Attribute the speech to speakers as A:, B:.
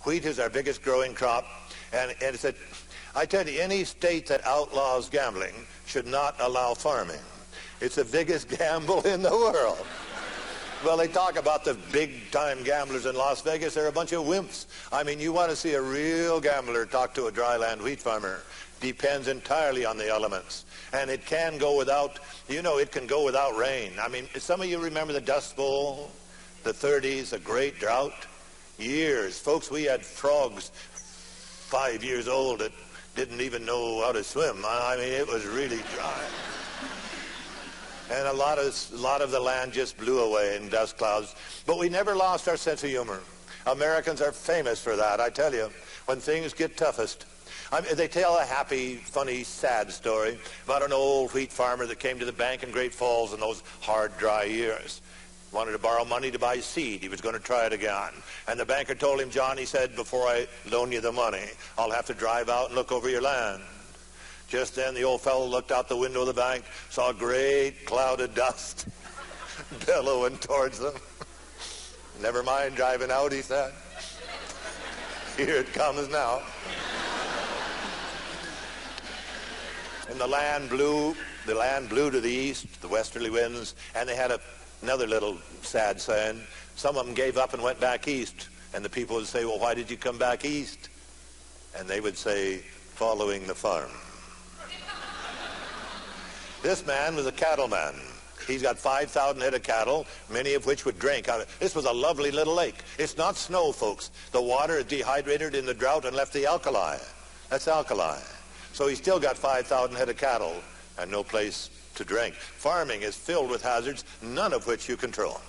A: Wheat is our biggest growing crop, and it's a, I tell you, any state that outlaws gambling should not allow farming. It's the biggest gamble in the world. Well, they talk about the big-time gamblers in Las Vegas. They're a bunch of wimps. I mean, you want to see a real gambler talk to a dryland wheat farmer. Depends entirely on the elements. And it can go without, you know, it can go without rain. I mean, some of you remember the Dust Bowl, the 30s, a great drought. Years. Folks, we had frogs 5 years old that didn't even know how to swim. I mean, it was really dry. And a lot of the land just blew away in dust clouds. But we never lost our sense of humor. Americans are famous for that, I tell you, when things get toughest. They tell a happy, funny, sad story about an old wheat farmer that came to the bank in Great Falls in those hard, dry years. Wanted to borrow money to buy seed. He was going to try it again. And the banker told him, John, he said, before I loan you the money, I'll have to drive out and look over your land. Just then the old fellow looked out the window of the bank, saw a great cloud of dust billowing towards them. Never mind driving out, he said. Here it comes now. And the land blew to the east, the westerly winds, and they had another little sad saying. Some of them gave up and went back east. And the people would say, well, why did you come back east? And they would say, following the farm. This man was a cattleman. He's got 5,000 head of cattle, many of which would drink out of it. This was a lovely little lake. It's not snow, folks. The water is dehydrated in the drought and left the alkali. That's alkali. So he's still got 5,000 head of cattle and no place to drink. Farming is filled with hazards, none of which you control.